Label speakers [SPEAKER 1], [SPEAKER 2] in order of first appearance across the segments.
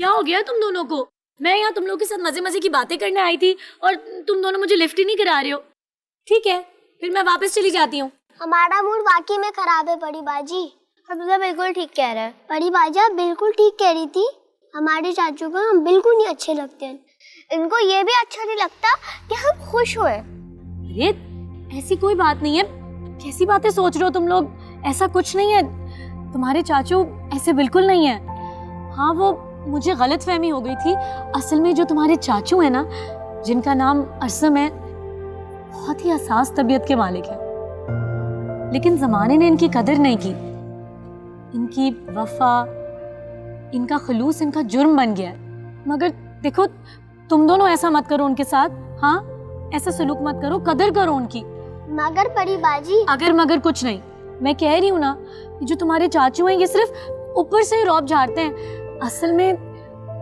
[SPEAKER 1] क्या हो गया तुम दोनों को? मैं यहाँ तुम लोगों के साथ मजे मजे की बातें करने आई थी और तुम दोनों मुझे लिफ्ट ही नहीं करा रहे हो। ठीक है, फिर मैं वापस चली जाती हूँ।
[SPEAKER 2] हमारा मूड वाकई में खराब है बड़ी बाजी। हमजा बिल्कुल ठीक कह रहा है। बड़ी बाजी आप बिल्कुल ठीक कह रही थी। हमारे चाचू को हम बिल्कुल नहीं अच्छे लगते हैं। इनको ये भी अच्छा नहीं लगता कि हम खुश हुए।
[SPEAKER 1] अरे ऐसी कोई बात नहीं है, कैसी बातें सोच रहे हो तुम लोग? ऐसा कुछ नहीं है, तुम्हारे चाचू ऐसे बिल्कुल नहीं है। हाँ, वो मुझे गलतफहमी हो गई थी। असल में जो तुम्हारे चाचू है ना, जिनका नाम असम है, बहुत ही हसास तबीयत के मालिक है, लेकिन जमाने ने इनकी कदर नहीं की। इनकी वफा, इनका खलूस इनका जुर्म बन गया है। मगर देखो, तुम दोनों ऐसा मत करो उनके साथ। हाँ, ऐसा सलूक मत करो, कदर करो उनकी।
[SPEAKER 2] मगर बड़ी बाजी,
[SPEAKER 1] अगर मगर कुछ नहीं, मैं कह रही हूँ ना, जो तुम्हारे चाचू हैं ये सिर्फ ऊपर से ही रौब झाड़ते हैं। असल में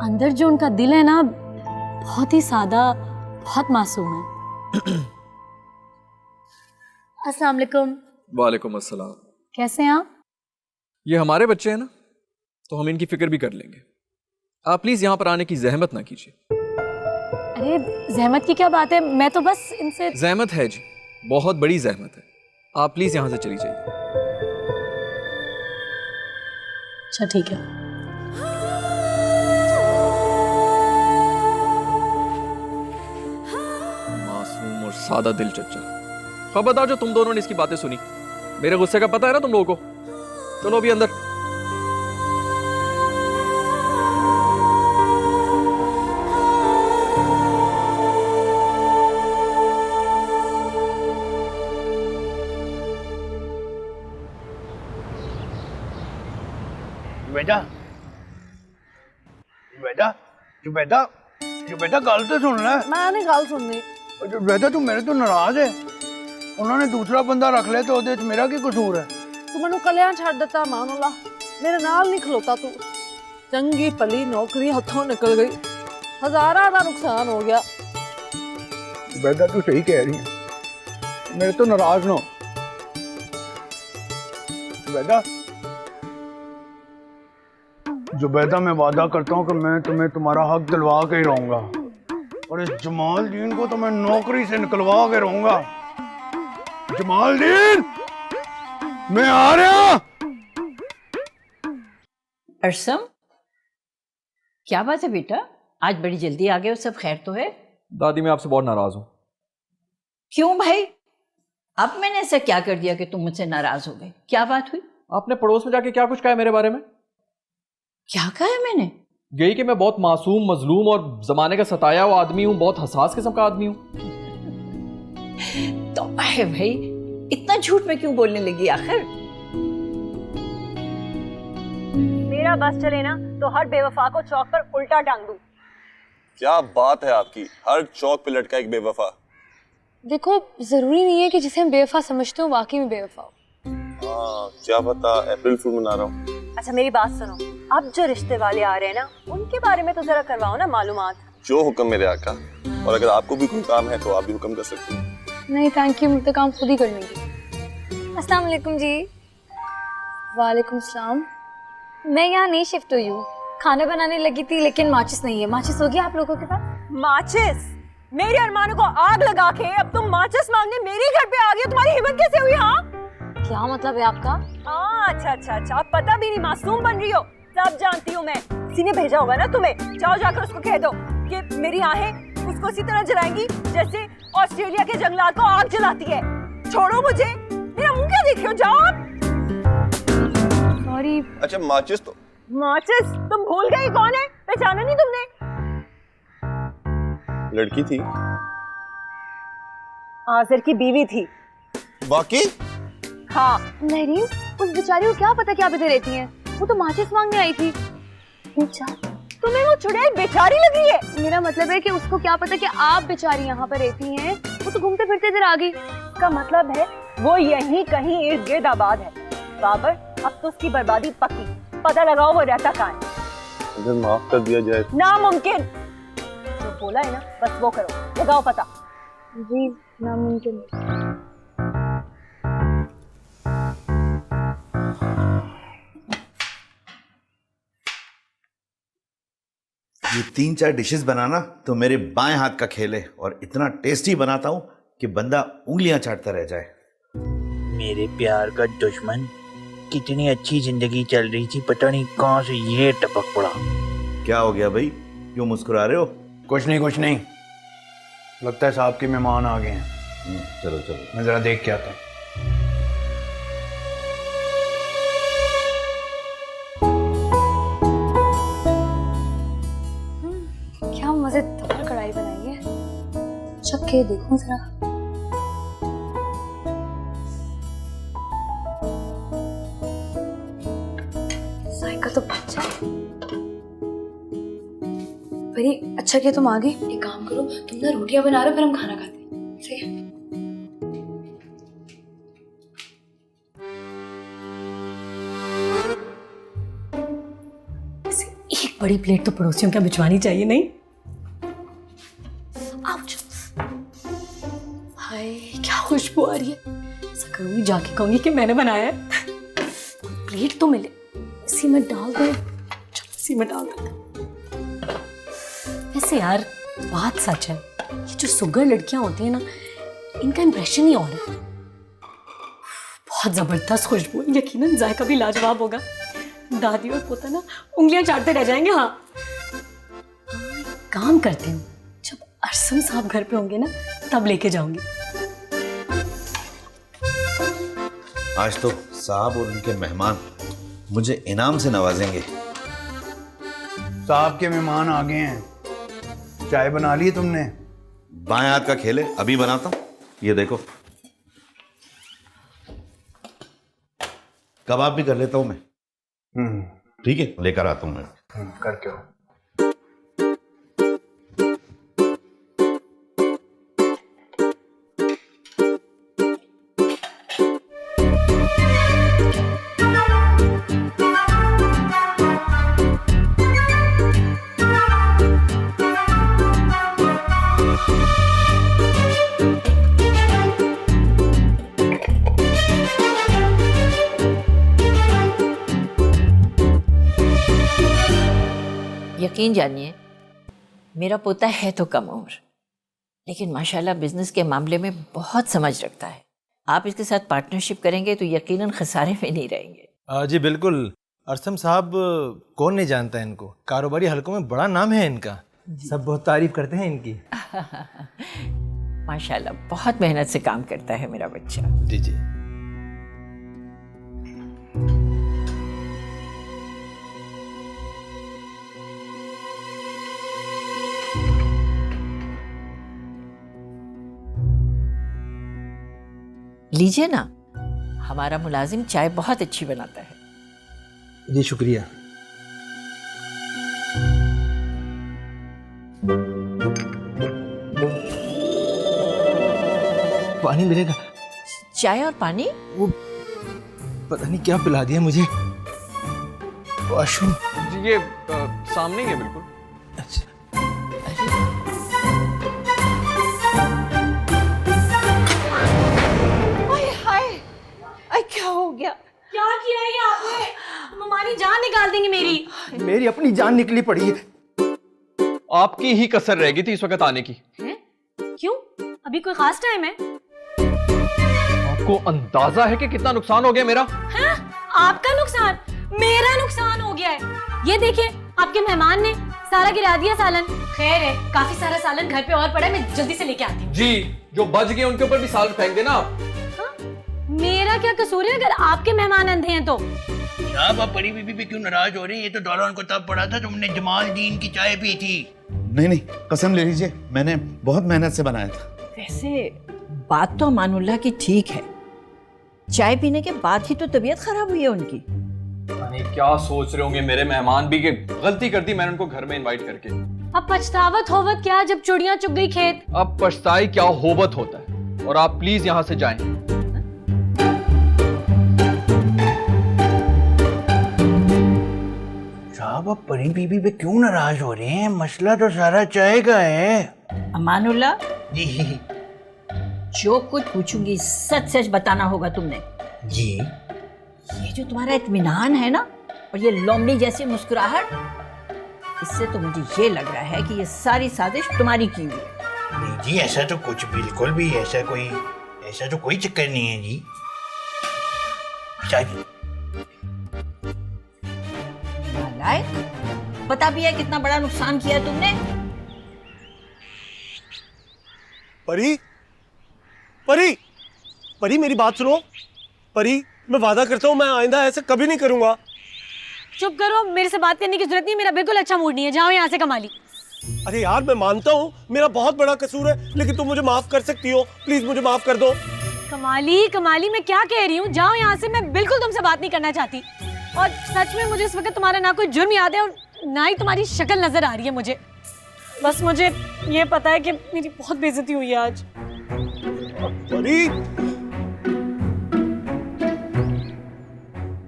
[SPEAKER 1] अंदर जो उनका दिल है ना, बहुत ही सादा, बहुत मासूम है। अस्सलाम वालेकुम।
[SPEAKER 3] वालेकुम अस्सलाम।
[SPEAKER 1] कैसे हैं आप?
[SPEAKER 3] ये हमारे बच्चे हैं ना, तो हम इनकी फिक्र भी कर लेंगे। आप प्लीज यहाँ पर आने की जहमत ना कीजिए।
[SPEAKER 1] अरे जहमत की क्या बात है, मैं तो बस इनसे।
[SPEAKER 3] जहमत है जी, बहुत बड़ी जहमत है। आप प्लीज यहाँ से चली जाइए।
[SPEAKER 1] अच्छा ठीक है।
[SPEAKER 3] मासूम और सादा दिल चच्चा। खबरदार जो तुम दोनों ने इसकी बातें सुनी। मेरे गुस्से का पता है ना तुम लोगों को। चलो अभी अंदर।
[SPEAKER 4] जुबैदा जुबैदा जुबैदा जुबैदा गल तो सुन ले।
[SPEAKER 5] मैं नहीं गल सुननी।
[SPEAKER 4] जुबैदा तू मेरे तो नाराज है। उन्होंने दूसरा बंदा रख लिया तो ਉਹਦੇ ਚ मेरा की कसूर है?
[SPEAKER 5] तू मैनू कलियां छड़ दिता मानोला, मेरे नाल नहीं खलोता तू। चंगी भली नौकरी हथों निकल गई, हजारा का नुकसान हो गया।
[SPEAKER 4] जुबैदा तू सही कह रही है, मेरे तो नाराज ना हो। जुबैदा जुबैदा मैं वादा करता हूँ कि मैं तुम्हें तुम्हारा हक दिलवा के ही रहूंगा, और इस जमालदीन को तो मैं नौकरी से निकलवा के रहूंगा। जमालदीन, मैं आ रहा।
[SPEAKER 6] अरसम, क्या बात है बेटा, आज बड़ी जल्दी आ गए हो? सब खैर तो है?
[SPEAKER 3] दादी मैं आपसे बहुत नाराज हूँ।
[SPEAKER 6] क्यों भाई? अब मैंने ऐसा क्या कर दिया कि तुम मुझसे नाराज हो गए? क्या बात हुई?
[SPEAKER 3] आपने पड़ोस में जाके क्या कुछ कहा है मेरे बारे में?
[SPEAKER 6] क्या कहा है मैंने?
[SPEAKER 3] यही कि मैं बहुत मासूम, मजलूम और जमाने का सताया हुआ आदमी हूँ, बहुत हसास किस्म का आदमी हूँ।
[SPEAKER 6] तो है भाई, इतना झूठ में क्यों बोलने लगी आखिर?
[SPEAKER 1] मेरा बस चले ना तो हर बेवफा को चौक पर उल्टा टांग दूं।
[SPEAKER 7] क्या बात है आपकी, हर चौक पे लटका एक बेवफा।
[SPEAKER 8] देखो, जरूरी नहीं है कि जिसे हम बेवफा समझते हो वाकई में बेवफा हो।
[SPEAKER 7] हाँ, क्या पता अप्रैल फूल मना रहा हूँ।
[SPEAKER 1] अच्छा मेरी बात सुनो, अब जो रिश्ते वाले आ रहे हैं ना, उनके बारे में तो जरा करवाओ ना मालूमात।
[SPEAKER 7] जो हुक्म मेरे आका, और अगर आपको भी कोई काम है तो आप भी हुक्म कर सकते हैं।
[SPEAKER 8] नहीं थैंक यू, मैं तो काम खुद ही कर लूंगी। अस्सलाम वालेकुम जी। वालेकुम सलाम। मैं यहाँ नहीं शिफ्ट हुई हूँ, खाना बनाने लगी थी लेकिन माचिस नहीं है। माचिस होगी आप लोगों के पास?
[SPEAKER 1] माचिस? मेरे अरमानों को आग लगा के अब तुम माचिस मांगने मेरे घर पे आ गई हो, तुम्हारी हिम्मत कैसे हुई? हाँ,
[SPEAKER 8] क्या मतलब है आपका?
[SPEAKER 1] अच्छा अच्छा अच्छा, अब पता भी नहीं, मासूम बन रही हो। सब जानती हूँ मैं, किसी ने भेजा होगा ना तुम्हें। जाओ जाकर उसको कह दो कि मेरी आहें उसको इसी तरह जलाएंगी जैसे ऑस्ट्रेलिया के जंगलात को आग जलाती है। छोड़ो मुझे, मेरा मुंह क्या देख रहे हो? जाओ आप।
[SPEAKER 8] सॉरी।
[SPEAKER 7] अच्छा माचिस तो
[SPEAKER 1] माचिस तुम भूल गई कौन है? पहचाना नहीं तुमने?
[SPEAKER 7] लड़की थी,
[SPEAKER 1] आसिर की बीवी थी।
[SPEAKER 7] वाकई?
[SPEAKER 1] हाँ।
[SPEAKER 8] नहीं, उस बेचारी को क्या पता क्या इधर रहती हैं। वो तो माचिस मांगने आई थी। अच्छा,
[SPEAKER 1] तुम्हें वो चुड़ैल बेचारी लगी है?
[SPEAKER 8] मेरा मतलब है कि उसको क्या पता कि आप बेचारी यहाँ पर रहती हैं। वो तो घूमते फिरते इधर आ गई।
[SPEAKER 1] इसका मतलब है वो यहीं कहीं इर्द गिर्द आबाद है। बाबर, अब तो उसकी बर्बादी पक्की। पता लगाओ वो रहता कहाँ है।
[SPEAKER 7] मुझे माफ कर दिया जाए।
[SPEAKER 1] नामुमकिन। जो बोला है ना बस वो करो, लगाओ पता।
[SPEAKER 8] जी नामुमकिन।
[SPEAKER 9] ये 3-4 डिशेस बनाना तो मेरे बाएं हाथ का खेल है, और इतना टेस्टी बनाता हूँ कि बंदा उंगलियां चाटता रह जाए।
[SPEAKER 10] मेरे प्यार का दुश्मन, कितनी अच्छी जिंदगी चल रही थी, पता नहीं कहाँ से ये टपक पड़ा।
[SPEAKER 9] क्या हो गया भाई, क्यों मुस्कुरा रहे हो?
[SPEAKER 4] कुछ नहीं, लगता है साहब के मेहमान आ गए हैं।
[SPEAKER 9] चलो चलो,
[SPEAKER 4] मैं जरा देख के आता हूँ।
[SPEAKER 8] क्या मजेदार कढ़ाई बनाई है, चख के देखूं जरा। जायका तो अच्छा है। परी अच्छा किया तुम आ गई। एक काम करो, तुम ना रोटियां बना रहे हो, फिर हम खाना खाते हैं। सही है।
[SPEAKER 1] एक बड़ी प्लेट तो पड़ोसियों क्या भिजवानी चाहिए नहीं? आउच! हाय क्या खुशबू आ रही है। ऐसा करूंगी, जाके कहूंगी कि मैंने बनाया है। प्लेट तो मिले, इसी में डाल दो। चलो इसी में डाल दो। वैसे यार बात सच है, ये जो सुगर लड़कियां होती हैं ना, इनका इंप्रेशन ही और है। बहुत जबरदस्त खुशबू, यकीनन जायका भी लाजवाब होगा। दादी और पोता ना उंगलियां चाटते रह जाएंगे। हाँ काम करती हूँ, जब अरसम साहब घर पे होंगे ना तब लेके जाऊंगी।
[SPEAKER 9] आज तो साहब और उनके मेहमान मुझे इनाम से नवाजेंगे।
[SPEAKER 4] साहब के मेहमान आ गए हैं। चाय बना ली तुमने?
[SPEAKER 9] बाएं हाथ का खेल है, अभी बनाता हूँ। ये देखो, कबाब भी कर लेता हूँ मैं। ठीक है, लेकर आता हूँ मैं।
[SPEAKER 4] करके हो।
[SPEAKER 6] यकीन जानिए, मेरा पोता है तो कम उम्र, लेकिन माशाल्लाह बिजनेस के मामले में बहुत समझ रखता है। आप इसके साथ पार्टनरशिप करेंगे तो यकीनन खसारे में नहीं रहेंगे।
[SPEAKER 11] जी बिल्कुल। अरसम साहब कौन नहीं जानता है इनको, कारोबारी हलकों में बड़ा नाम है इनका, सब बहुत तारीफ करते हैं इनकी।
[SPEAKER 6] माशाल्लाह बहुत मेहनत से काम करता है मेरा बच्चा।
[SPEAKER 11] जी जी।
[SPEAKER 6] लीजिए ना, हमारा मुलाजिम चाय बहुत अच्छी बनाता है।
[SPEAKER 11] जी शुक्रिया। पानी मिलेगा?
[SPEAKER 6] चाय और पानी?
[SPEAKER 11] वो पता नहीं क्या पिला दिया मुझे। वॉशरूम
[SPEAKER 3] जी ये सामने ही है बिल्कुल।
[SPEAKER 11] अच्छा।
[SPEAKER 6] क्या हो गया?
[SPEAKER 1] क्या किया ये आपने? हमारी जान निकाल देंगे मेरी।
[SPEAKER 11] मेरी अपनी जान निकली पड़ी है।
[SPEAKER 3] आपकी ही कसर रह गई थी इस वक्त आने की।
[SPEAKER 1] है? क्यों? अभी कोई खास टाइम है?
[SPEAKER 3] आपको अंदाजा है कि कितना नुकसान हो गया मेरा?
[SPEAKER 1] है? आपका नुकसान? मेरा नुकसान हो गया है। ये देखिए आपके मेहमान ने सारा गिरा दिया सालन। खैर है, काफी सारा सालन घर पे और पड़ा है, मैं जल्दी से लेके आती हूँ।
[SPEAKER 3] जी, जो बच गए उनके ऊपर भी सालन फेंक देना आप।
[SPEAKER 1] मेरा क्या कसूर है अगर आपके मेहमान अंधे हैं तो?
[SPEAKER 10] आप बड़ी बीबी पे क्यों नाराज हो रही हैं? ये तो दौरा उनको तब पड़ा था तुमने जमालदीन की चाय पी थी।
[SPEAKER 9] नहीं, कसम ले लीजिए, मैंने बहुत मेहनत से बनाया था।
[SPEAKER 6] वैसे बात तो अमानुल्लाह की ठीक है, चाय पीने के बाद ही तो तबीयत खराब हुई है उनकी।
[SPEAKER 3] नहीं क्या सोच रहे होंगे मेरे मेहमान भी कि गलती कर दी मैंने उनको घर में इनवाइट करके।
[SPEAKER 1] अब पछतावत होवत क्या जब चुड़ियां चुग गई खेत।
[SPEAKER 3] अब पछताई क्या होवत होता है, और आप प्लीज यहाँ से जाएं।
[SPEAKER 10] साहब आप परी बीबी पे क्यों नाराज हो रहे हैं? मसला तो सारा चाय का है।
[SPEAKER 6] अमानुल्लाह
[SPEAKER 10] जी
[SPEAKER 6] जो कुछ पूछूंगी सच सच बताना होगा तुमने।
[SPEAKER 10] जी।
[SPEAKER 6] ये जो तुम्हारा इत्मीनान है ना, और ये लोमड़ी जैसी मुस्कुराहट, इससे तो मुझे ये लग रहा है कि ये सारी साजिश तुम्हारी की हुई है।
[SPEAKER 10] नहीं जी, ऐसा तो कुछ बिल्कुल भी ऐसा तो कोई चक्कर नहीं है जी। शायद
[SPEAKER 6] नालायक, पता भी है कितना बड़ा नुकसान किया तुमने।
[SPEAKER 11] परी, परी, परी मेरी बात सुनो। परी, मैं वादा करता हूँ मैं आइंदा ऐसे कभी नहीं करूंगा।
[SPEAKER 1] चुप करो, मेरे से बात करने की जरूरत नहीं, मेरा बिल्कुल अच्छा मूड नहीं है, जाओ यहाँ से कमाली।
[SPEAKER 11] अरे यार मैं मानता हूँ मेरा बहुत बड़ा कसूर है, लेकिन तुम मुझे माफ कर सकती हो, प्लीज मुझे माफ कर दो।
[SPEAKER 1] कमाली कमाली, मैं क्या कह रही हूँ, जाओ यहाँ से, मैं बिल्कुल तुमसे बात नहीं करना चाहती। और सच में मुझे इस वक्त तुम्हारा ना कोई जुर्म याद है और ना ही तुम्हारी शक्ल नजर आ रही है मुझे। बस मुझे ये पता है कि मेरी बहुत बेइज्जती हुई है आज।
[SPEAKER 11] परी,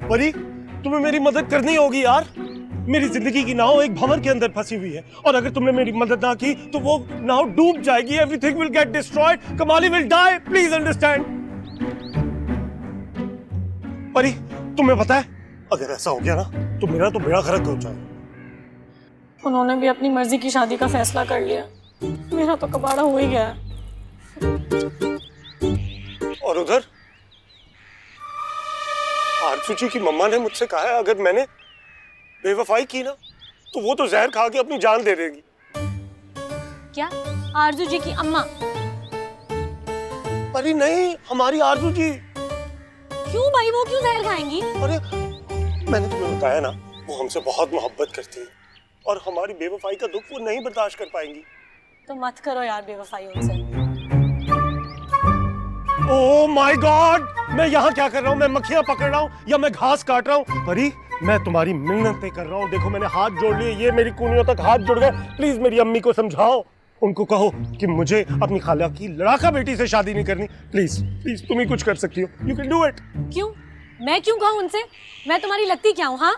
[SPEAKER 11] परी, तुम्हें मेरी मदद करनी होगी यार। मेरी जिंदगी की नाव एक भंवर के अंदर फंसी हुई है और अगर तुमने मेरी मदद ना की तो वो नाव डूब जाएगी। एवरीथिंग विल गेट डिस्ट्रॉयड, कमाली विल डाई, प्लीज अंडरस्टैंड। परी, तुम्हें पता है अगर ऐसा हो गया ना तो मेरा तो बेड़ा गर्क हो जाएगा।
[SPEAKER 1] उन्होंने भी अपनी मर्जी की शादी का फैसला कर लिया, मेरा तो कबाड़ा हो ही गया।
[SPEAKER 11] और उधर आरजू जी की मम्मा ने मुझसे कहा है अगर मैंने बेवफाई की ना तो वो तो जहर खा के अपनी जान दे देगी।
[SPEAKER 1] क्या? आरजू जी की अम्मा?
[SPEAKER 11] अरे नहीं, हमारी आरजू जी।
[SPEAKER 1] क्यों भाई, वो क्यों जहर खाएंगी?
[SPEAKER 11] अरे मैंने तुम्हें बताया ना वो हमसे बहुत मोहब्बत करती है और हमारी बेवफाई का दुख वो नहीं बर्दाश्त कर पाएंगी।
[SPEAKER 1] तो मत करो यार बेवफाई उनसे।
[SPEAKER 11] ओह माय गॉड, मैं यहाँ क्या कर रहा हूँ? मैं मक्खियाँ पकड़ रहा हूँ या मैं घास काट रहा हूँ? परी, मैं तुम्हारी मिन्नतें कर रहा हूँ। देखो मैंने हाथ जोड़ लिए, ये मेरी कूनियों तक हाथ जुड़ गए। प्लीज मेरी अम्मी को समझाओ, उनको कहो कि मुझे अपनी खाला की लड़ाका बेटी से शादी नहीं करनी। प्लीज प्लीज तुम ही कुछ कर सकती हो, यू कैन डू इट।
[SPEAKER 1] क्यों? मैं क्यों कहूँ उनसे? मैं तुम्हारी लगती क्या हूँ? हाँ,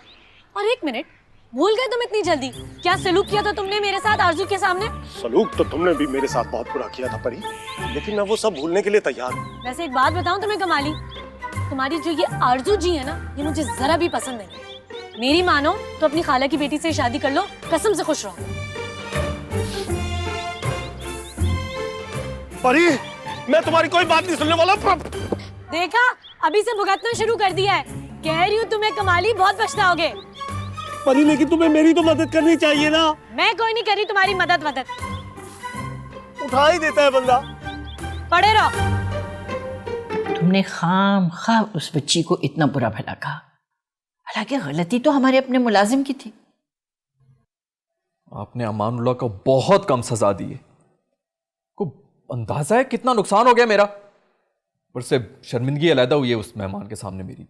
[SPEAKER 1] और एक मिनट, भूल गए तुम इतनी जल्दी? क्या सलूक किया था तुमने मेरे साथ आरजू के सामने?
[SPEAKER 11] सलूक तो तुमने भी मेरे साथ बहुत बुरा किया था परी, लेकिन मैं वो सब भूलने के लिए तैयार हूँ।
[SPEAKER 1] वैसे एक बात बताऊं तुम्हें कमाली, तुम्हारी जो ये आरजू जी है ना, ये मुझे जरा भी पसंद नहीं। मेरी मानो तो अपनी खाला की बेटी से शादी कर लो, कसम से खुश रहो।
[SPEAKER 11] परी, मैं तुम्हारी कोई बात नहीं सुनने वाला।
[SPEAKER 1] देखा, अभी से भुगतना शुरू कर दिया है। कह रही हूँ तुम्हें कमाली, बहुत पछताओगे।
[SPEAKER 11] परी, लेकिन तुम्हें मेरी तो मदद करनी चाहिए ना।
[SPEAKER 1] मैं कोई नहीं करी तुम्हारी मदद।
[SPEAKER 11] उठा ही देता है बंदा।
[SPEAKER 1] पड़े रहो।
[SPEAKER 6] तुमने खाम उस बच्ची को इतना बुरा भला कहा, हालांकि गलती तो हमारे अपने मुलाजिम की थी।
[SPEAKER 3] आपने अमानुल्लाह को बहुत कम सजा दी है। को अंदाजा है कितना नुकसान हो गया मेरा, पर से शर्मिंदगी अलहदा हुई है उस मेहमान के सामने मेरी।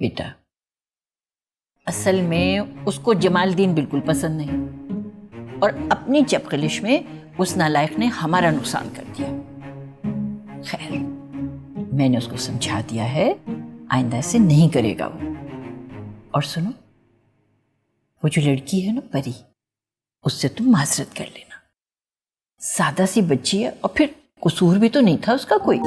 [SPEAKER 6] बेटा, असल में उसको जमालदीन बिल्कुल पसंद नहीं और अपनी चपकलिश में उस नालायक ने हमारा नुकसान कर दिया। खैर, मैंने उसको समझा दिया है, आइंदा ऐसे नहीं करेगा वो। और सुनो, वो जो लड़की है ना परी, उससे तुम माजरत कर लेना। सादा सी बच्ची है और फिर कसूर भी तो नहीं था उसका कोई।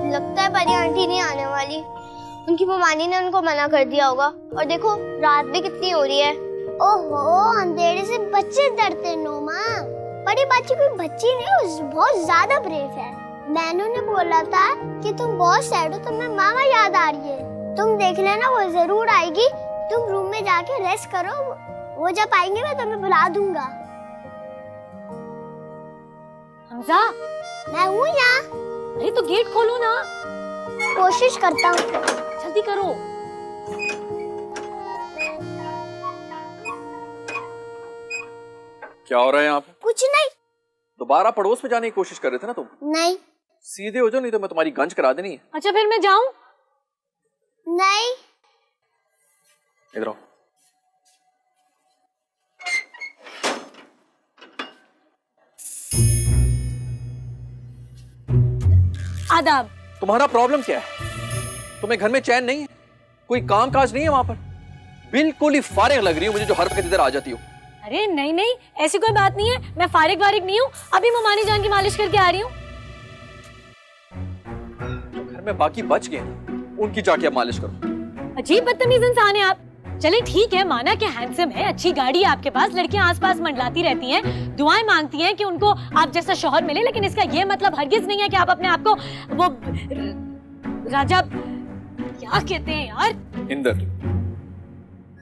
[SPEAKER 2] लगता है परी आंटी नहीं आने वाली, उनकी ममानी ने उनको मना कर दिया होगा। और देखो रात भी कितनी हो रही है। ओहो, अंधेरे से बच्चे डरते नोमा। बड़ी बच्ची कोई बच्ची नहीं, वो बहुत ज्यादा ब्रेव है। नैनू ने बोला था कि तुम बहुत सैड हो, तुम्हें मामा याद आ रही है। तुम देख लेना, वो जरूर आएगी। तुम रूम में जाके रेस्ट करो, वो जब आएंगे मैं तुम्हें बुला दूंगा।
[SPEAKER 1] हमजा,
[SPEAKER 2] मैं हूँ यहाँ।
[SPEAKER 1] अरे तो गेट खोलो ना।
[SPEAKER 2] कोशिश करता हूँ,
[SPEAKER 1] जल्दी करो।
[SPEAKER 3] क्या हो रहा है यहाँ पे?
[SPEAKER 2] कुछ नहीं।
[SPEAKER 3] दोबारा पड़ोस में जाने की कोशिश कर रहे थे ना तुम?
[SPEAKER 2] नहीं।
[SPEAKER 3] सीधे हो जाओ, नहीं तो मैं तुम्हारी गंज करा देनी है।
[SPEAKER 1] अच्छा फिर मैं जाऊं?
[SPEAKER 2] नहीं।
[SPEAKER 3] इधर आओ।
[SPEAKER 1] आदाब।
[SPEAKER 3] तुम्हारा प्रॉब्लम क्या है? तुम्हें घर में चैन नहीं है? कोई काम काज नहीं है वहां पर? बिल्कुल ही फारिग लग रही हो मुझे जो हर वक्त इधर आ जाती हो।
[SPEAKER 1] अरे नहीं नहीं, ऐसी कोई बात नहीं है, मैं फारिग वारिग नहीं हूँ, अभी ममानी जान की मालिश करके आ रही हूँ।
[SPEAKER 3] में बाकी बच गए ना, उनकी जाके अब मालिश करो।
[SPEAKER 1] अजीब बदतमीज इंसान है आप। चले ठीक है, माना कि हैंडसम है, अच्छी गाड़ी है आपके पास, लड़कियां आसपास मंडलाती रहती हैं, दुआएं मांगती हैं कि उनको आप जैसा शौहर मिले, लेकिन इसका ये मतलब हरगिज नहीं है कि आप अपने आप को वो राजा, क्या कहते हैं यार,
[SPEAKER 3] इंदर।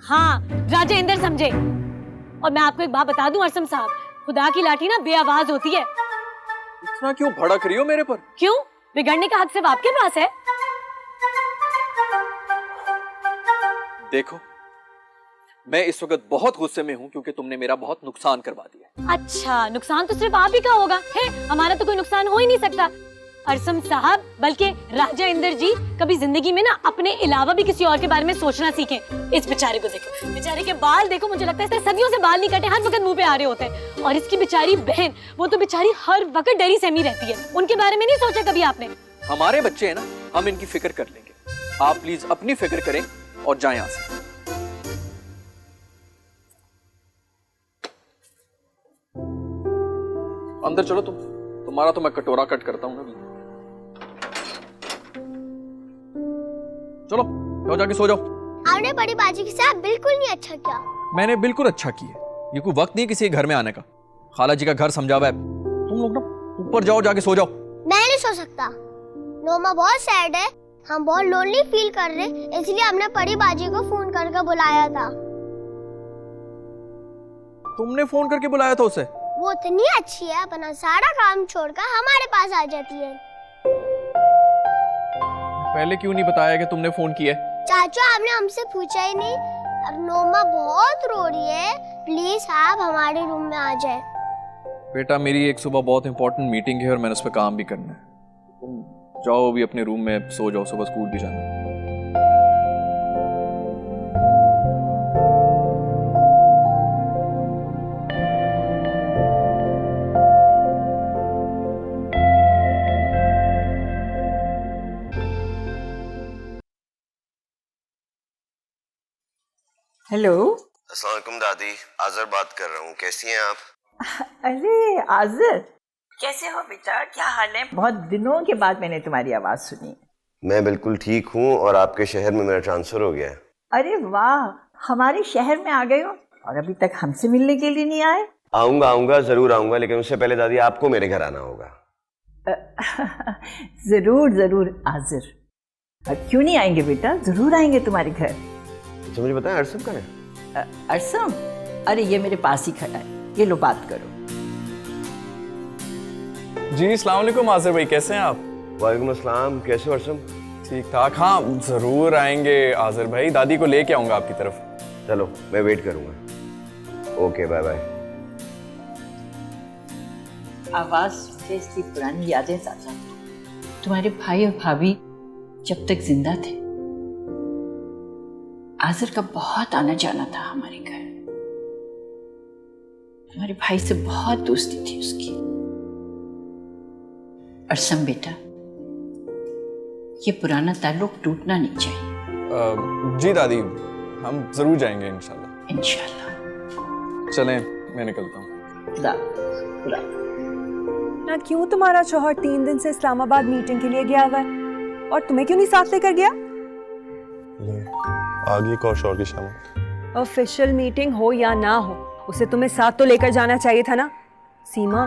[SPEAKER 1] हाँ, राजा इंदर समझे। और मैं आपको एक बात बता दूं अरसम साहब, खुदा की लाठी ना बेआवाज होती है।
[SPEAKER 3] इतना क्यों भड़क रही हो मेरे पर?
[SPEAKER 1] क्यों? बिगड़ने का हक सिर्फ आपके पास है।
[SPEAKER 3] देखो, मैं इस वक्त बहुत गुस्से में हूँ क्योंकि तुमने मेरा बहुत नुकसान करवा दिया।
[SPEAKER 1] अच्छा, नुकसान तो सिर्फ आप ही का होगा है, हमारा तो कोई नुकसान हो ही नहीं सकता। अरसम साहब, बल्कि राजा इंदर जी कभी जिंदगी में ना अपने अलावा भी किसी और के बारे में सोचना सीखें। इस बेचारे को देखो, बेचारे के बाल देखो, मुझे लगता है इसने सदियों से बाल नहीं काटे, हर वक्त मुंह पे आ रहे होते हैं। और इसकी बेचारी बहन, वो तो बेचारी हर वक्त डरी सहमी रहती है। उनके बारे में नहीं सोचा कभी आपने?
[SPEAKER 3] हमारे बच्चे हैं ना, हम इनकी फिक्र कर लेंगे। आप प्लीज अपनी फिक्र करें और जाएं यहाँ से। अंदर चलो, तुम्हारा तो मैं कटोरा कट करता हूँ अभी। चलो जाओ, जाके सो जाओ।
[SPEAKER 2] आपने बड़ी बाजी के साथ बिल्कुल नहीं अच्छा किया।
[SPEAKER 3] मैंने बिल्कुल अच्छा किया, ये कोई वक्त नहीं किसी के घर में आने का। खाला जी का घर समझा हुआ है, तुम लोग ना ऊपर जाओ, जाके सो जाओ।
[SPEAKER 2] मैं नहीं सो सकता, नोमा बहुत सैड है, हम बहुत लोनली फील कर रहे, इसलिए हमने बड़ी बाजी को फोन करके बुलाया था।
[SPEAKER 3] तुमने फोन करके बुलाया था उसे?
[SPEAKER 2] वो इतनी अच्छी है, अपना सारा काम छोड़कर हमारे पास आ जाती है।
[SPEAKER 3] पहले क्यों नहीं बताया कि तुमने फोन किया?
[SPEAKER 2] चाचू, आपने हमसे पूछा ही नहीं। अब नोमा बहुत रो रही है, प्लीज आप हमारे रूम में आ जाए।
[SPEAKER 3] बेटा, मेरी एक सुबह बहुत इंपॉर्टेंट मीटिंग है और मैंने उस पर काम भी करना है। तुम जाओ अभी अपने रूम में सो जाओ, सुबह स्कूल भी जाना है।
[SPEAKER 6] हेलो।
[SPEAKER 7] अस्सलाम वालेकुम दादी, आज़र बात कर रहा हूँ। कैसी हैं आप?
[SPEAKER 6] अरे आज़र, कैसे हो बेटा, क्या हाल है? बहुत दिनों के बाद मैंने तुम्हारी आवाज सुनी।
[SPEAKER 7] मैं बिल्कुल ठीक हूँ और आपके शहर में मेरा ट्रांसफर हो गया है।
[SPEAKER 6] अरे वाह, हमारे शहर में आ गए हो और अभी तक हमसे मिलने के लिए नहीं आए?
[SPEAKER 7] आऊँगा जरूर आऊँगा, लेकिन उससे पहले दादी आपको मेरे घर आना होगा।
[SPEAKER 6] जरूर जरूर आज़र, क्यों नहीं आएंगे बेटा, जरूर आएंगे तुम्हारे घर।
[SPEAKER 7] तो मुझे बताएं, अरसम कहाँ है?
[SPEAKER 6] अरसम, अरे ये मेरे पास ही खड़ा है, ये लो बात करो।
[SPEAKER 12] जी अस्सलाम वालेकुम आज़र भाई, कैसे हैं आप?
[SPEAKER 7] वालेकुम अस्सलाम, कैसे हो अरसम?
[SPEAKER 12] ठीक ठाक। हाँ जरूर आएंगे आज़र भाई, दादी को लेके आऊंगा आपकी तरफ।
[SPEAKER 7] चलो मैं वेट करूंगा। Okay bye bye.
[SPEAKER 6] आवाज से इसकी पुरानी यादें ताजा। तुम्हारे भाई और भाभी जब तक जिंदा थे, आज़र का बहुत आना जाना था हमारे घर। हमारे भाई से बहुत दोस्ती थी उसकी। अरसम बेटा, ये पुराना ताल्लुक टूटना नहीं चाहिए।
[SPEAKER 12] जी दादी, हम जरूर जाएंगे इंशाल्लाह।
[SPEAKER 6] इंशाल्लाह।
[SPEAKER 12] चलें, मैं निकलता हूँ।
[SPEAKER 13] ना क्यों तुम्हारा शौहर 3 दिन से इस्लामाबाद मीटिंग के लिए गया हुआ है और तुम्हें क्यों नहीं साथ लेकर गया?
[SPEAKER 12] आगे एक और शौहर की शामत।
[SPEAKER 13] ऑफिशियल मीटिंग हो या ना हो, उसे तुम्हें साथ तो लेकर जाना चाहिए था ना। सीमा,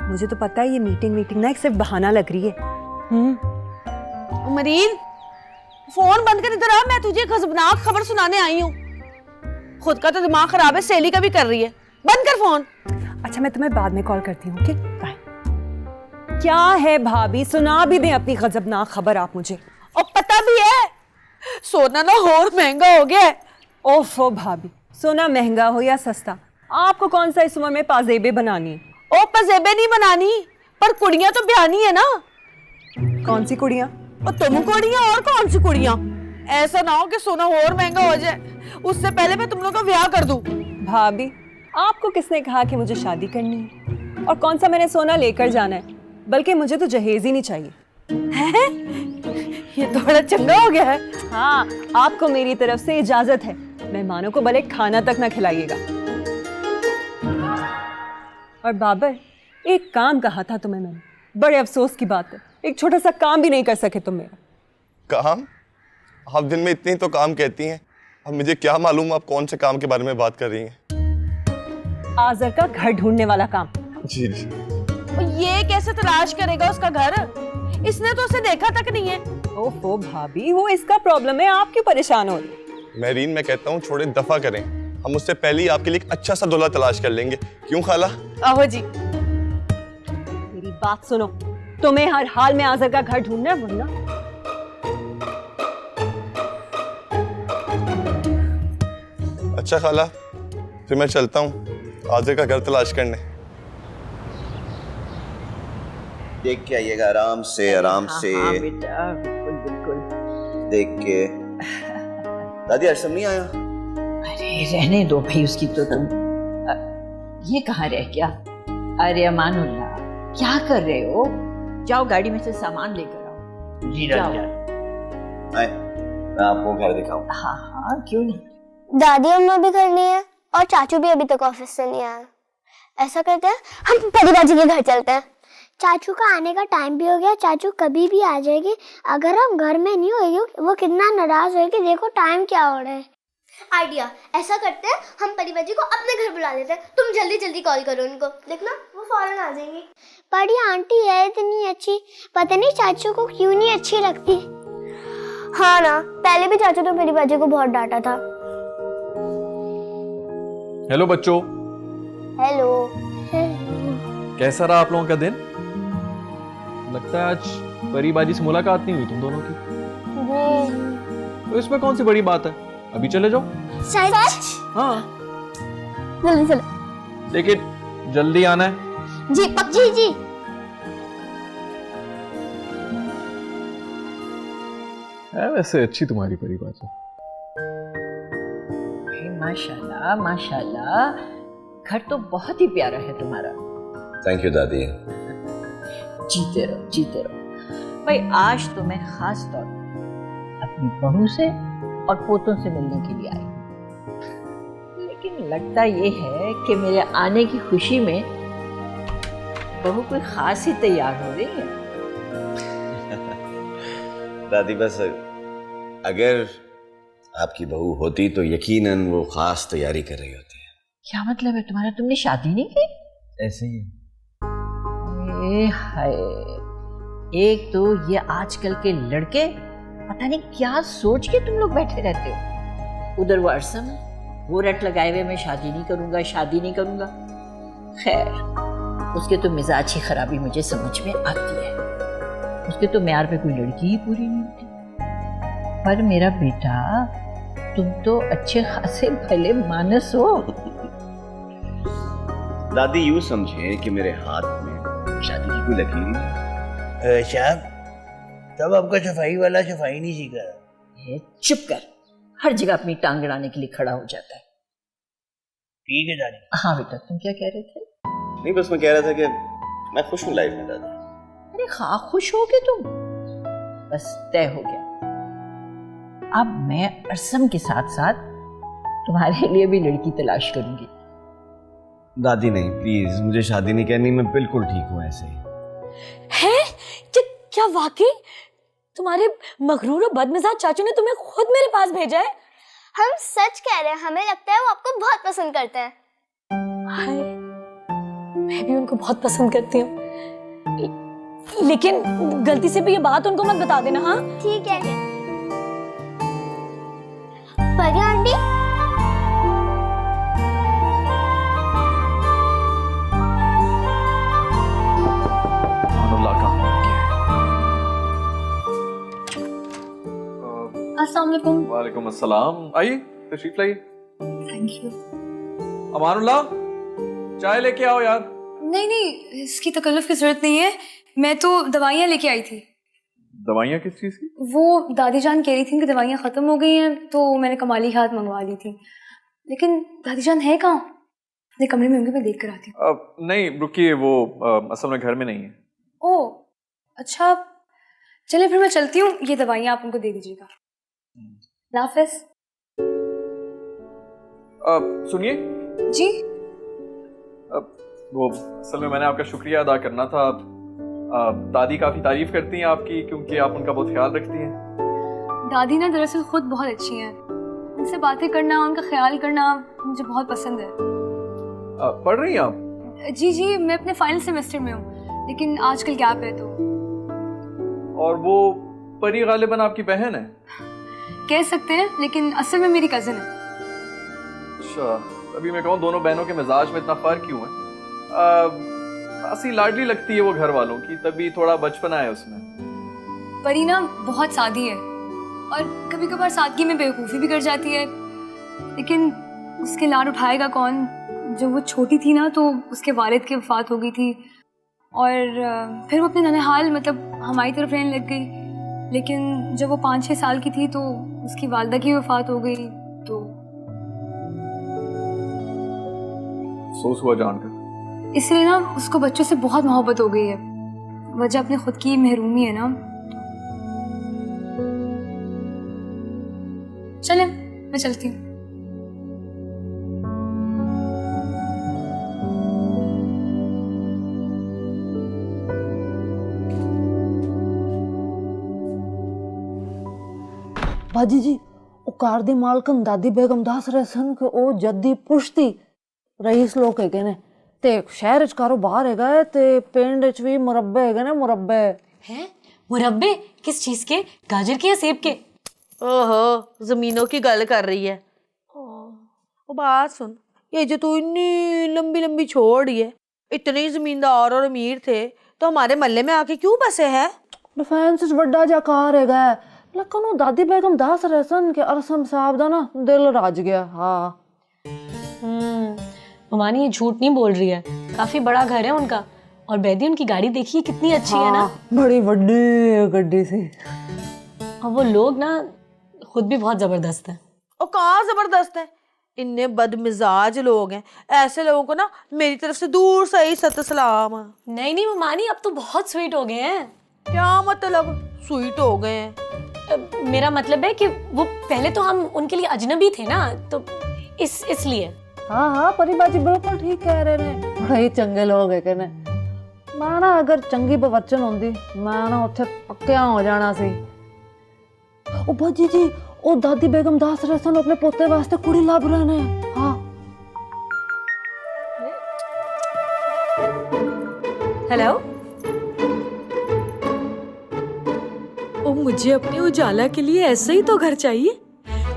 [SPEAKER 13] मुझे तो पता है ये मीटिंग ना एक सिर्फ बहाना लग रही है।
[SPEAKER 5] उमरीन, फोन बंद कर, इधर आ, मैं तुझे खौफनाक खबर सुनाने आई हूँ। खुद का तो दिमाग खराब है, सहेली का भी कर रही है। बंद कर फोन।
[SPEAKER 13] अच्छा, मैं तुम्हें बाद में कॉल करती हूँ। बाय। क्या है भाभी, सुना भी दें अपनी गजबनाक खबर आप मुझे।
[SPEAKER 5] और पता भी है, सोना ना और महंगा हो गया है।
[SPEAKER 13] ओफो भाभी, सोना महंगा हो या सस्ता, आपको कौन सा इस उम्र में पाजेबे बनानी है?
[SPEAKER 5] ओ पजेबे नहीं बनानी, पर कुड़ियां तो ब्यानी है ना।
[SPEAKER 13] कौन सी कुड़ियां?
[SPEAKER 5] और तुम कुड़ियां और कौन सी कुड़ियां? ऐसा ना हो कि सोना और महंगा हो जाए, उससे पहले मैं तुम लोग का ब्याह कर दूं।
[SPEAKER 13] भाभी, आपको किसने कहा कि मुझे शादी करनी है? और कौन सा मैंने सोना लेकर जाना है? बल्कि मुझे तो जहेज ही नहीं चाहिए।
[SPEAKER 5] है? ये तो बड़ा चंगा हो गया है।
[SPEAKER 13] हाँ, आपको मेरी तरफ से इजाजत है, मेहमानों को भले खाना तक ना खिलाइएगा। और बाबर, एक काम कहा था तुम्हें मैंने, बड़े अफसोस की बात है, एक छोटा सा काम भी नहीं कर सके तुम मेरा।
[SPEAKER 7] काम? आप दिन में इतनी तो काम कहती हैं, अब मुझे क्या मालूम आप कौन से काम के बारे में बात कर रही हैं?
[SPEAKER 13] आज़र का घर ढूंढने वाला काम।
[SPEAKER 7] जी जी।
[SPEAKER 5] ये कैसे तलाश करेगा उसका घर? इसने तो उसे देखा तक नहीं है।
[SPEAKER 13] ओहो भाभी, वो इसका प्रॉब्लम है, आप क्यों परेशान हो रही हैं?
[SPEAKER 7] महरीन, मैं कहता हूँ छोड़े, दफा करें। हम उससे पहले ही आपके लिए एक अच्छा सा दूल्हा तलाश कर लेंगे। क्यों खाला?
[SPEAKER 5] आहो जी।
[SPEAKER 13] मेरी बात सुनो, तुम्हें हर हाल में आज़र का घर ढूंढना है, वरना
[SPEAKER 7] अच्छा खाला, फिर मैं चलता हूँ आज़र का घर तलाश करने।
[SPEAKER 9] देख के आइएगा, आराम से आराम से।
[SPEAKER 6] हाँ बेटा, बिल्कुल बिल्कुल।
[SPEAKER 9] देख के। दादी अरसम नहीं आया?
[SPEAKER 6] अरे रहने दो भाई उसकी तो तुम। ये कहाँ रह गया? अरे अमानुल्लाह, क्या कर रहे हो? जाओ गाड़ी में से सामान लेकर आओ।
[SPEAKER 10] जी
[SPEAKER 6] जाओ।
[SPEAKER 9] आए, मैं आपको घर दिखाऊं।
[SPEAKER 6] हाँ हाँ, क्यों नहीं।
[SPEAKER 2] दादी अम्मा भी घर नहीं है और चाचू भी अभी तक ऑफिस से नहीं आया। ऐसा करते हैं, हम परी बाजी के घर चलते हैं। चाचू का आने का टाइम भी हो गया, चाचू कभी भी आ जाएगी। अगर हम घर में नहीं होगी वो कितना नाराज होगी, देखो टाइम क्या हो रहा है। आइडिया, ऐसा करते हैं, हम परी बाजी को अपने घर बुला लेते हैं। तुम जल्दी जल्दी कॉल करो उनको, देखना वो फौरन आ जाएंगी। परी आंटी है इतनी अच्छी, पता नहीं चाचू को क्यों नहीं अच्छी लगती। हाँ ना, पहले भी चाचू तो परी बाजी को बहुत डांटा था।
[SPEAKER 3] हेलो बच्चों।
[SPEAKER 2] हेलो।
[SPEAKER 3] कैसा रहा आप लोगों का दिन? लगता है आज परी बाजी से मुलाकात नहीं हुई तुम दोनों की। तो इसमें कौन सी बड़ी बात है, अभी चले जाओ।
[SPEAKER 2] सच?
[SPEAKER 3] हाँ
[SPEAKER 2] जल्दी चलो।
[SPEAKER 3] लेकिन जल्दी आना है।
[SPEAKER 2] जी जी जी।
[SPEAKER 3] है वैसे अच्छी तुम्हारी परी बाजी।
[SPEAKER 6] माशाल्लाह माशाल्लाह, घर तो बहुत ही प्यारा है तुम्हारा।
[SPEAKER 9] थैंक यू दादी।
[SPEAKER 6] जीते रहो जीते रहो। भाई आज तो मैं खास तौर पर अपनी बहू से और पोतों से मिलने के लिए आई, लेकिन लगता ये है कि मेरे आने की खुशी में बहू कोई खास ही तैयार हो रही है।
[SPEAKER 9] दादी बस अगर आपकी बहू होती तो यकीनन वो खास तैयारी कर रही होती है।
[SPEAKER 6] क्या मतलब है तुम्हारा? तुमने शादी नहीं की?
[SPEAKER 9] ऐसे ही।
[SPEAKER 6] हाय, एक तो ये आजकल के लड़के पता नहीं क्या सोच के तुम लोग बैठे रहते हो। उधर वो अरसम, वो रट लगाए हुए मैं शादी नहीं करूंगा शादी नहीं करूंगा। खैर, उसके तो मिजाज की खराबी मुझे समझ में आती है। उसके तो म्यार पे कोई लड़की ही पूरी नहीं होती। पर मेरा बेटा, तुम तो अच्छे खासे भले मानस हो।
[SPEAKER 9] दादी यूं समझे कि मेरे हाथ में शादी की कोई लकीर नहीं।
[SPEAKER 10] साहब, तब आपका सफाई वाला सफाई नहीं सीखा रहा।
[SPEAKER 6] चुप कर, हर जगह अपनी टांग अड़ाने के लिए खड़ा हो जाता है।
[SPEAKER 10] ठीक है दादी।
[SPEAKER 6] हाँ बेटा, तुम क्या कह रहे थे?
[SPEAKER 9] नहीं, बस मैं कह रहा था कि मैं खुश हूँ लाइफ में दादी।
[SPEAKER 6] अरे हाँ, खुश हो गए तुम? बस तय हो गया। अब मैं अरसम के साथ साथ तुम्हारे लिए भी लड़की तलाश करूंगी।
[SPEAKER 9] दादी नहीं, प्लीज मुझे शादी नहीं करनी, मैं बिल्कुल ठीक हूँ ऐसे ही।
[SPEAKER 1] है? क्या वाकई तुम्हारे मगरूर और बदमिजाज चाचू ने तुम्हें खुद मेरे पास भेजा है?
[SPEAKER 2] हम सच कह रहे हैं, हमें लगता है वो आपको बहुत पसंद करते हैं।
[SPEAKER 1] हाय, मैं भी उनको बहुत पसंद करती हूँ, लेकिन गलती से भी ये बात उनको मत बता देना। हाँ
[SPEAKER 2] ठीक है। परी आंटी,
[SPEAKER 8] अस्सलाम वालेकुम।
[SPEAKER 3] वालेकुम अस्सलाम। आइए तशरीफ लाइए।
[SPEAKER 8] Thank you.
[SPEAKER 3] अमानुल्लाह, चाय लेके आओ यार।
[SPEAKER 8] नहीं नहीं, इसकी तकल्लुफ की जरूरत नहीं है, मैं तो दवाइयाँ लेके आई थी।
[SPEAKER 3] दवाइयाँ किस चीज़ की?
[SPEAKER 8] वो दादी जान कह रही थी कि दवाइयाँ ख़त्म हो गई हैं, तो मैंने कमाली हाथ मंगवा ली थी। लेकिन दादी जान है कहाँ? अपने कमरे में होंगी, मैं देख कर आती हूँ।
[SPEAKER 3] नहीं रुकिए, वो असल में घर में नहीं है।
[SPEAKER 8] ओह अच्छा, चले फिर मैं चलती हूँ, ये दवाइयाँ आप उनको दे दीजिएगा। नाफिस।
[SPEAKER 3] सुनिए
[SPEAKER 8] जी।
[SPEAKER 3] वो असल में मैंने आपका शुक्रिया अदा करना था। दादी काफ़ी तारीफ करती हैं आपकी क्योंकि आप उनका बहुत ख्याल रखती हैं।
[SPEAKER 8] दादी ना दरअसल खुद बहुत अच्छी हैं। उनसे बातें करना, उनका ख्याल करना मुझे बहुत पसंद है।
[SPEAKER 3] पढ़ रही हैं आप?
[SPEAKER 8] जी जी, मैं अपने फाइनल सेमेस्टर में हूँ, लेकिन आजकल गैप है तो।
[SPEAKER 3] और वो परी गालिबन आपकी बहन है?
[SPEAKER 8] कह सकते हैं, लेकिन असल में मेरी कज़न है।
[SPEAKER 3] अच्छा, अभी मैं कहूँ दोनों बहनों के मिजाज में इतना फ़र्क क्यों है? ऐसी लाडली लगती है वो घर वालों की, तभी थोड़ा बचपना है उसमें।
[SPEAKER 8] परी ना बहुत सादी है और कभी कभार सादगी में बेवकूफ़ी भी कर जाती है, लेकिन उसके लाड उठाएगा कौन? जब वो छोटी थी ना तो उसके वालिद की वफ़ात हो गई थी और फिर वो अपने ननिहाल मतलब हमारी तरफ रहने लग गई, लेकिन जब वो 5-6 साल की थी तो उसकी वालिदा की वफ़ात हो गई। तो
[SPEAKER 3] अफसोस हुआ जानकर।
[SPEAKER 8] इसलिए ना उसको बच्चों से बहुत मोहब्बत हो गई है। वजह अपने खुद की महरूमी है ना। चले मैं चलती हूँ।
[SPEAKER 5] बाजी जी ओ कार दी मालकन दादी बेगम दास रहे सन कि ओ जद्दी पुश्ती रईस लोग है ने ते शहर च कारोबार है ते पिंड च भी मुरब्बे है ने मुरब्बे
[SPEAKER 1] हैं। मुरब्बे किस चीज के? गाजर के या सेब के?
[SPEAKER 5] ओहो जमीनों की गल कर रही है। ओ बात सुन, ये जो तू इतनी लंबी लंबी छोड़ी है, इतने जमींदार और अमीर थे तो हमारे महल्ले में आके क्यों बसे है? डिफेंस च बड़ा जा कार है, लेकिन वो दादी बेगम दास रहसन के अरसम साहब दा ना दिल राज गया। हाँ
[SPEAKER 1] ममानी ये झूठ नहीं बोल रही है, काफी बड़ा घर है उनका। और बेदी उनकी गाड़ी देखिए कितनी अच्छी है ना,
[SPEAKER 5] बड़ी बड़ी गड्डी सी।
[SPEAKER 1] और वो लोग ना खुद भी बहुत जबरदस्त है।
[SPEAKER 5] और कहाँ जबरदस्त है, इन्ने बदमिजाज लोग हैं। ऐसे लोगों को ना मेरी तरफ से दूर से ही सत सलाम।
[SPEAKER 1] नहीं नहीं ममानी, अब तो बहुत स्वीट हो गए हैं।
[SPEAKER 5] क्या मतलब स्वीट हो गए हैं?
[SPEAKER 1] मेरा मतलब है कि वो पहले तो हम उनके लिए अजनबी थे ना, तो इसलिए।
[SPEAKER 5] हाँ हाँ परी बाजी बिल्कुल ठीक कह रहे ने, बड़े चंगे लोग है कहने। मैं ना अगर चंगी बवचन होंदी मैं ना उत्थे पक्किया हो जाना सी। ओ बाजी जी ओ दादी बेगम दास रहसन अपने पोते वास्ते कुड़ी लभ रहे ने। हाँ
[SPEAKER 1] हेलो।
[SPEAKER 14] ओ मुझे अपने उजाला के लिए ऐसा ही तो घर चाहिए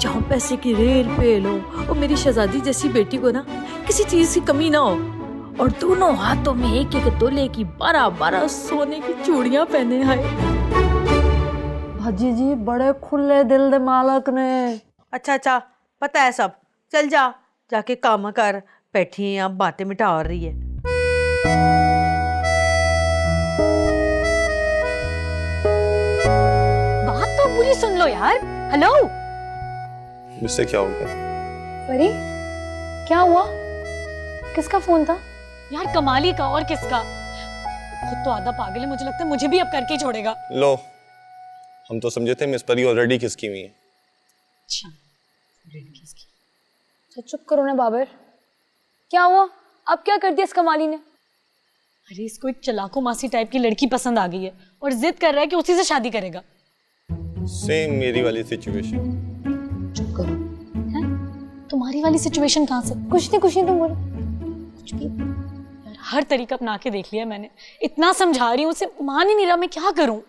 [SPEAKER 14] जहाँ पैसे की रेल पेल हो और मेरी शहजादी जैसी बेटी को ना किसी चीज की कमी ना हो, और दोनों हाथों में एक एक तोले की 12-12 सोने की चूड़ियां पहने हैं।
[SPEAKER 5] भाजी जी बड़े खुले दिल दे मालक ने। अच्छा अच्छा पता है सब, चल जा जाके काम कर, बैठी हैं बातें मिटा रही है।
[SPEAKER 1] बात तो पूरी सुन लो यार। हेलो।
[SPEAKER 7] इससे क्या हो गया?
[SPEAKER 8] परी क्या हुआ? किसका फोन था?
[SPEAKER 1] यार कमाली का, और किसका? खुद तो आधा पागल है, मुझे लगता है मुझे भी अब करके ही छोड़ेगा।
[SPEAKER 7] लो, हम तो समझे थे मिस परी ऑलरेडी किसकी हुई है।
[SPEAKER 1] अच्छा
[SPEAKER 8] तो चुप करो ना बाबर, क्या हुआ? अब क्या कर दिया इस कमाली ने?
[SPEAKER 1] अरे इसको एक चलाको मासी टाइप की लड़की पसंद आ गई है और जिद कर रहा है कि उसी से शादी करेगा।
[SPEAKER 7] सेम मेरी वाली सिचुएशन।
[SPEAKER 1] चुप करो। हैं? तुम्हारी वाली सिचुएशन कहाँ से?
[SPEAKER 8] कुछ नहीं तुम बोलो।
[SPEAKER 1] कुछ भी यार, हर तरीका अपना के देख लिया मैंने, इतना समझा रही हूँ उसे, मान ही नहीं रहा। मैं क्या करूँ?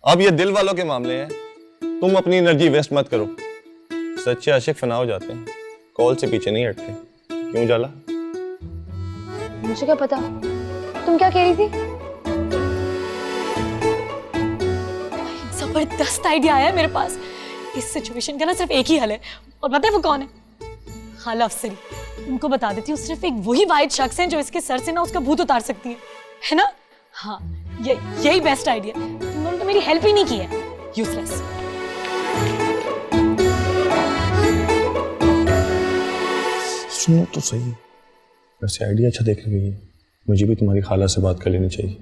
[SPEAKER 7] अब ये दिल वालों के मामले हैं, तुम अपनी एनर्जी वेस्ट मत करो। सच्चे आशिक फना हो जाते हैं, कॉल से पीछे नहीं हटते। क्यों जाला?
[SPEAKER 8] मुझे क्या पता, तुम क्या कह रही थी?
[SPEAKER 1] जबरदस्त आइडिया आया है मेरे पास। इस सिचुएशन का ना सिर्फ एक ही हल है, और पता है वो कौन है? खाला अफसरी। उनको बता देती हूँ सिर्फ एक वही वाहिद शख्स है जो इसके सर से ना उसका भूत उतार सकती है ना? हाँ यही बेस्ट आइडिया। तुम लोगों ने तो मेरी हेल्प ही नहीं की है, यूजलेस।
[SPEAKER 7] सुनो तो सही, वैसे आइडिया अच्छा देख रही है। मुझे भी तुम्हारी खाला से बात कर लेनी चाहिए,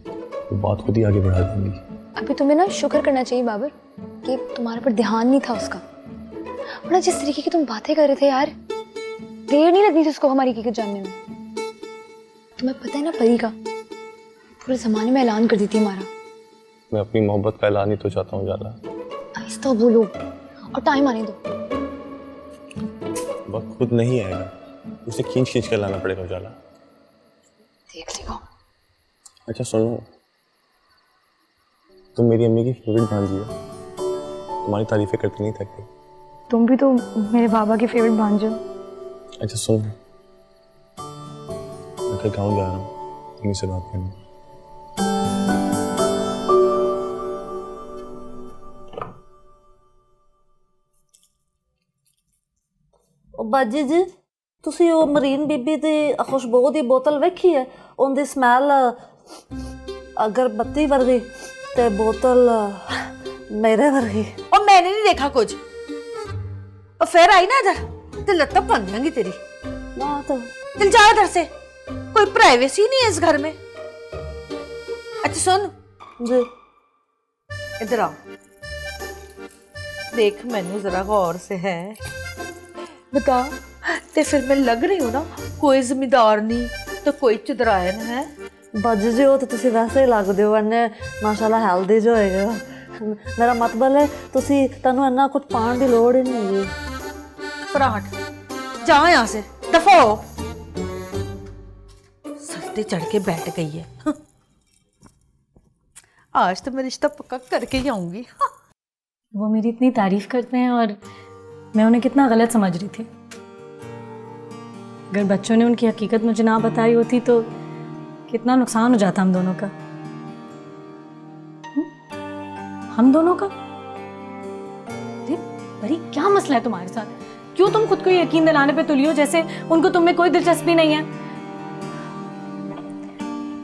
[SPEAKER 7] वो बात खुद ही आगे बढ़ा देंगी।
[SPEAKER 8] अभी तुम्हें ना शुक्र करना चाहिए बाबर कि तुम्हारे पर ध्यान नहीं था उसका, वरना जिस तरीके की तुम बातें कर रहे थे यार, देर नहीं लगनी थी उसको हमारी हकीकत जानने में। तुम्हें पता है ना परी का पूरे ज़माने में ऐलान कर दी थी हमारा।
[SPEAKER 7] मैं अपनी मोहब्बत का ऐलान ही तो चाहता हूँ जाला।
[SPEAKER 8] आहिस्ता बोलो और टाइम आने दो।
[SPEAKER 7] वक्त खुद नहीं आएगा, उसे खींच खींच कर लाना पड़ेगा जाला।
[SPEAKER 8] देख लियो।
[SPEAKER 7] अच्छा सुनो, तुम मेरी अम्मी की फेवरेट भांजी हो, तुम्हारी तारीफें करती नहीं थकती।
[SPEAKER 8] तुम भी तो मेरे बाबा के फेवरेट भांजे हो।
[SPEAKER 7] अच्छा सुन, मैं कल गाँव जा रहा हूँ अम्मी से बात करने।
[SPEAKER 5] बाजी जी, तुसी वो मरीन बीबी दी खुशबू दी बोतल वेखी है? उनदी स्मैल अगरबत्ती वर्गी ते बोतल मेरे वर्गी। और मैंने नहीं देखा कुछ। और फिर आई ना इधर तो लत्ता बन जाएंगी तेरी। ना तो चल जा इधर से, कोई प्राइवेसी नहीं है इस घर में। अच्छा सुन जी, इधर आओ, देख मैनू जरा गौर से है, बता ते फिर मैं लग रही हूँ ना कोई जिम्मेदार नहीं तो कोई चुदरायन है। बज जी हो तो तुसी वैसे ही लगदे हो, इन्ने माशाल्लाह हेल्दी जो होएगा। मेरा मतलब है तुसी तन्नू इन्ना कुछ पाण दी लोड़ ही नहीं है। पराठ जा यहाँ से, दफा हो। सर्दी चढ़ के बैठ गई है। आज तो मैं रिश्ता पक्का करके ही आऊंगी।
[SPEAKER 1] वो मेरी इतनी तारीफ करते हैं और मैं उन्हें कितना गलत समझ रही थी। अगर बच्चों ने उनकी हकीकत मुझे ना बताई होती तो कितना नुकसान हो जाता हम दोनों का। हम दोनों का? अरे परी, क्या मसला है तुम्हारे साथ? क्यों तुम खुद को यकीन दिलाने पे तुली हो जैसे उनको तुम में कोई दिलचस्पी नहीं है?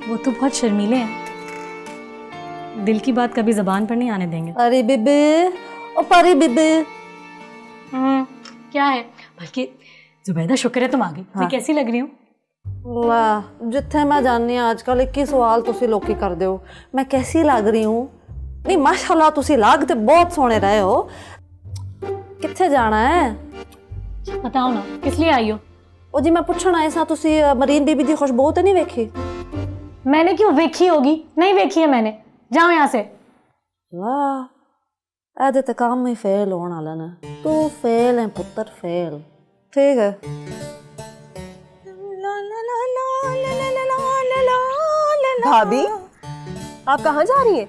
[SPEAKER 1] वो तो बहुत शर्मीले हैं, दिल की बात कभी जबान पर नहीं आने देंगे।
[SPEAKER 5] अरे बेबे, ओ परी बेबे।
[SPEAKER 1] क्या है? बल्कि जुबैदा शुक्र है तुम आ गई। मैं कैसी लग रही हूँ?
[SPEAKER 5] वाह, जिथे मैं जाननी आजकल 21 सवाल तुसी लोकी कर दे हो। मैं कैसी लग रही हूँ? नहीं माशाल्लाह तुसी लाग ते बहुत सोहने रहे हो। किथे जाना है?
[SPEAKER 1] बताओ ना, किस लिए आई हो?
[SPEAKER 5] ओ जी मैं पूछना ऐसा तुसी मरीन बीबी दी खुशबू तो नहीं वेखी?
[SPEAKER 1] मैंने क्यों वेखी होगी? नहीं वेखी है मैंने। जाओ यहाँ से।
[SPEAKER 5] वाह, ऐदे ते काम ही फेल होने वाला ना। तू फेल है पुत्र, फेल। ठीक है।
[SPEAKER 13] भाभी, आप कहाँ जा रही हैं?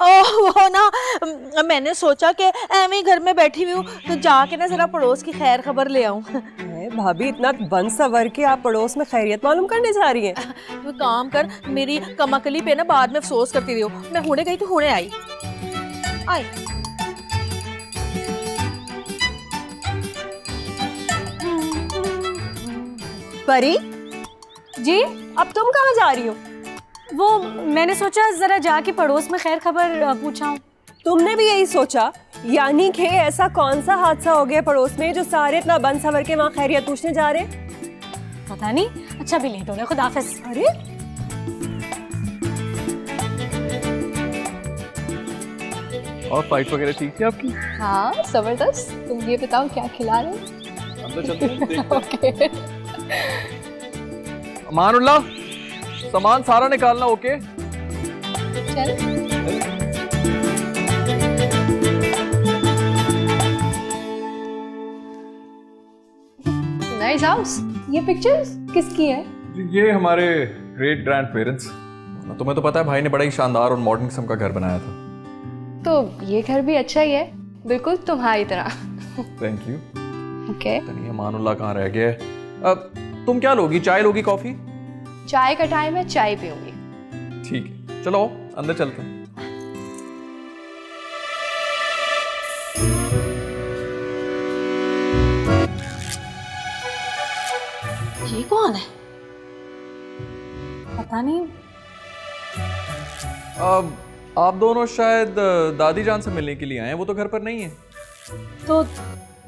[SPEAKER 5] ओह वो ना मैंने सोचा कि ऐਵੇਂ घर में बैठी हुई हूँ तो जाके ना जरा पड़ोस की खैर खबर ले आऊँ।
[SPEAKER 13] भाभी, इतना बन सवर के आप पड़ोस में खैरियत मालूम करने जा रही हैं?
[SPEAKER 5] तू काम कर, मेरी कमकली पे ना बाद में अफसोस करती रही हो। मैं हुणे गई तो हुणे आई।
[SPEAKER 13] परी
[SPEAKER 1] जी,
[SPEAKER 13] अब तुम कहाँ जा रही हो?
[SPEAKER 1] वो मैंने सोचा जरा जाके पड़ोस में खैर खबर पूछा।
[SPEAKER 13] तुमने भी यही सोचा? यानी कि ऐसा कौन सा हादसा हो गया पड़ोस में जो सारे इतना बन सवर के वहाँ खैरियत पूछने जा रहे?
[SPEAKER 1] पता नहीं। अच्छा भी लेट हो गया, खुदा हाफिज।
[SPEAKER 13] अरे
[SPEAKER 3] और फाइट वगैरह ठीक थी आपकी?
[SPEAKER 8] हाँ जबरदस्त। तुम ये बताओ क्या खिला रहे हो?
[SPEAKER 3] अंदर चलते हैं, देखते हैं। अमानुल्लाह, सामान सारा निकालना। ओके
[SPEAKER 8] चल। Nice house. ये पिक्चर्स किसकी है?
[SPEAKER 3] ये हमारे ग्रेट ग्रैंड पेरेंट्स। तुम्हें तो पता है भाई ने बड़ा ही शानदार और मॉडर्न किस्म का घर बनाया था।
[SPEAKER 8] तो ये घर भी अच्छा ही है, बिल्कुल तुम्हारी तरह।
[SPEAKER 3] Thank you.
[SPEAKER 8] ओके।
[SPEAKER 3] अमानुल्लाह कहाँ रह गया? अब तुम क्या लोगी, चाय लोगी कॉफी?
[SPEAKER 8] चाय का टाइम है, चाय पीऊंगी।
[SPEAKER 3] ठीक है, चलो अंदर चलते हैं।
[SPEAKER 5] ये कौन है?
[SPEAKER 1] पता नहीं।
[SPEAKER 3] अब आप दोनों शायद दादी जान से मिलने के लिए आए हैं, वो तो घर पर नहीं है।
[SPEAKER 1] तो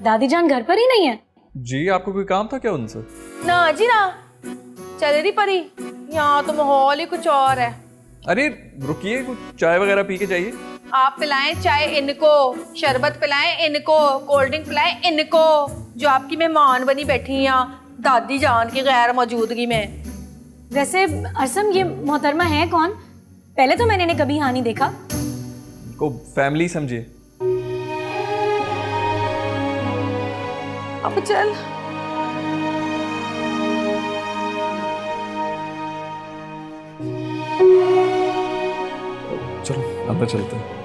[SPEAKER 1] दादी जान घर पर ही नहीं है?
[SPEAKER 3] जी, आपको कोई काम था क्या उनसे?
[SPEAKER 5] ना जी ना, चले रही परी, यहाँ तो माहौल ही कुछ और है।
[SPEAKER 3] अरे रुकिए, कुछ चाय वगैरह पी के जाइए।
[SPEAKER 5] आप पिलाएं चाय इनको, शरबत पिलाएं इनको, कोल्ड ड्रिंक पिलाएं इनको, जो आपकी मेहमान बनी बैठी हैं यहाँ दादी जान की गैर मौजूदगी में।
[SPEAKER 1] वैसे अरसम ये मोहतरमा है कौन? पहले तो मैंने इन्हें कभी यहाँ नहीं देखा।
[SPEAKER 3] को फैमिली समझिए।
[SPEAKER 5] अब चल।
[SPEAKER 3] चलो अंदर चलते हैं।